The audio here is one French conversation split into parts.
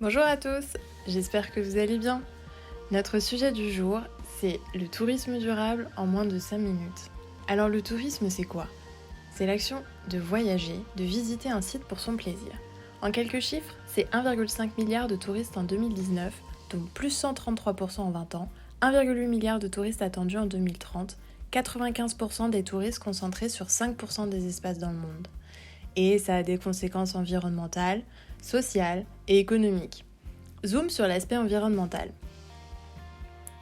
Bonjour à tous, j'espère que vous allez bien. Notre sujet du jour, c'est le tourisme durable en moins de 5 minutes. Alors le tourisme, c'est quoi? C'est l'action de voyager, de visiter un site pour son plaisir. En quelques chiffres, c'est 1,5 milliard de touristes en 2019, dont plus 133% en 20 ans, 1,8 milliard de touristes attendus en 2030, 95% des touristes concentrés sur 5% des espaces dans le monde. Et ça a des conséquences environnementales, sociales et économiques. Zoom sur l'aspect environnemental.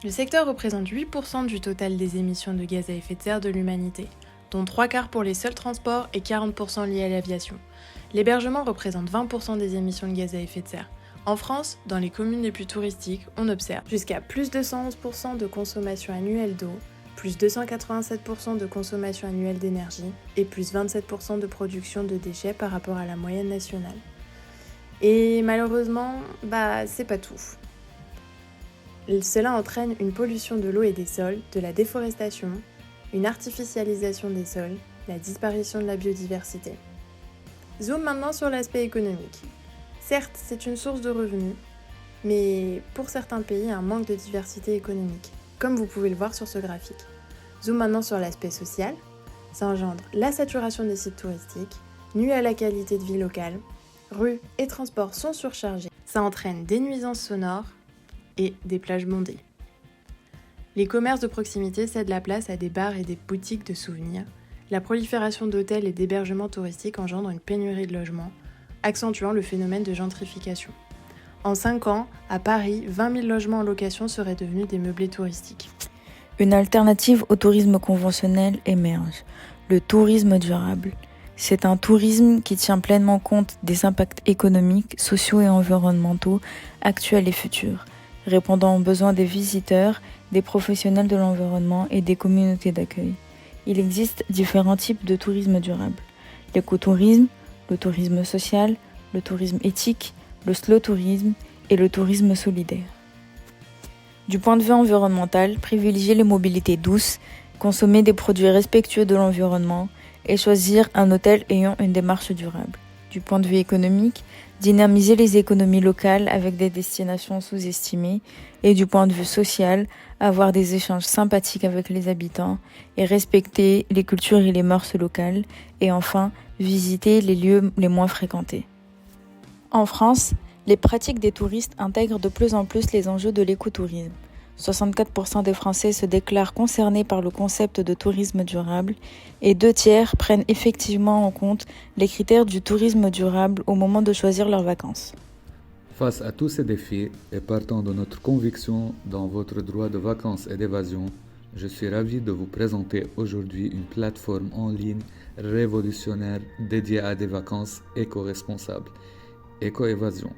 Le secteur représente 8% du total des émissions de gaz à effet de serre de l'humanité, dont 3/4 pour les seuls transports et 40% liés à l'aviation. L'hébergement représente 20% des émissions de gaz à effet de serre. En France, dans les communes les plus touristiques, on observe jusqu'à plus 211% de consommation annuelle d'eau, plus 287% de consommation annuelle d'énergie et plus 27% de production de déchets par rapport à la moyenne nationale. Et malheureusement, c'est pas tout. Cela entraîne une pollution de l'eau et des sols, de la déforestation, une artificialisation des sols, la disparition de la biodiversité. Zoom maintenant sur l'aspect économique. Certes, c'est une source de revenus, mais pour certains pays, un manque de diversité économique, comme vous pouvez le voir sur ce graphique. Zoom maintenant sur l'aspect social. Ça engendre la saturation des sites touristiques, nuit à la qualité de vie locale, rues et transports sont surchargés. Ça entraîne des nuisances sonores et des plages bondées. Les commerces de proximité cèdent la place à des bars et des boutiques de souvenirs. La prolifération d'hôtels et d'hébergements touristiques engendre une pénurie de logements, accentuant le phénomène de gentrification. En 5 ans, à Paris, 20 000 logements en location seraient devenus des meublés touristiques. Une alternative au tourisme conventionnel émerge, le tourisme durable. C'est un tourisme qui tient pleinement compte des impacts économiques, sociaux et environnementaux actuels et futurs, répondant aux besoins des visiteurs, des professionnels de l'environnement et des communautés d'accueil. Il existe différents types de tourisme durable. L'écotourisme, le tourisme social, le tourisme éthique, le slow tourisme et le tourisme solidaire. Du point de vue environnemental, privilégier les mobilités douces, consommer des produits respectueux de l'environnement et choisir un hôtel ayant une démarche durable. Du point de vue économique, dynamiser les économies locales avec des destinations sous-estimées et du point de vue social, avoir des échanges sympathiques avec les habitants et respecter les cultures et les mœurs locales et enfin, visiter les lieux les moins fréquentés. En France, les pratiques des touristes intègrent de plus en plus les enjeux de l'écotourisme. 64% des Français se déclarent concernés par le concept de tourisme durable et 2/3 prennent effectivement en compte les critères du tourisme durable au moment de choisir leurs vacances. Face à tous ces défis et partant de notre conviction dans votre droit de vacances et d'évasion, je suis ravi de vous présenter aujourd'hui une plateforme en ligne révolutionnaire dédiée à des vacances éco-responsables, Éco-Évasion.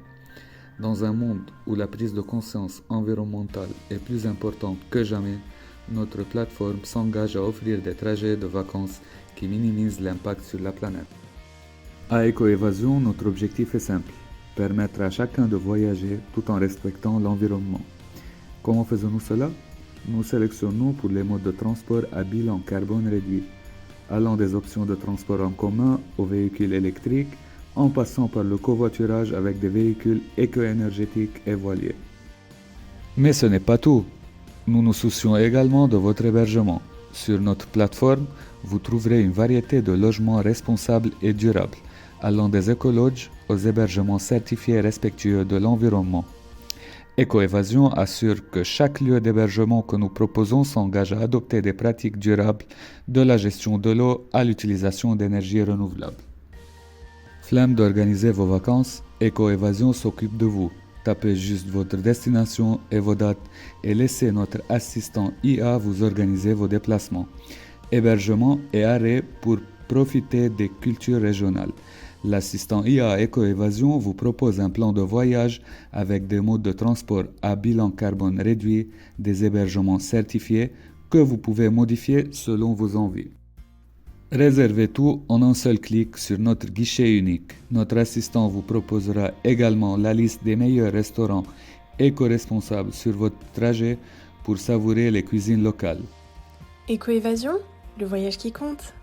Dans un monde où la prise de conscience environnementale est plus importante que jamais, notre plateforme s'engage à offrir des trajets de vacances qui minimisent l'impact sur la planète. À Éco-Évasion, notre objectif est simple, permettre à chacun de voyager tout en respectant l'environnement. Comment faisons-nous cela? Nous sélectionnons pour les modes de transport à bilan carbone réduit, allant des options de transport en commun aux véhicules électriques, en passant par le covoiturage avec des véhicules éco-énergétiques et voiliers. Mais ce n'est pas tout. Nous nous soucions également de votre hébergement. Sur notre plateforme, vous trouverez une variété de logements responsables et durables, allant des écologes aux hébergements certifiés et respectueux de l'environnement. Éco-Évasion assure que chaque lieu d'hébergement que nous proposons s'engage à adopter des pratiques durables, de la gestion de l'eau à l'utilisation d'énergies renouvelables. Flemme d'organiser vos vacances, Éco-Évasion s'occupe de vous. Tapez juste votre destination et vos dates et laissez notre assistant IA vous organiser vos déplacements, hébergement et arrêt pour profiter des cultures régionales. L'assistant IA Éco-Évasion vous propose un plan de voyage avec des modes de transport à bilan carbone réduit, des hébergements certifiés que vous pouvez modifier selon vos envies. Réservez tout en un seul clic sur notre guichet unique. Notre assistant vous proposera également la liste des meilleurs restaurants éco-responsables sur votre trajet pour savourer les cuisines locales. Éco-évasion, le voyage qui compte.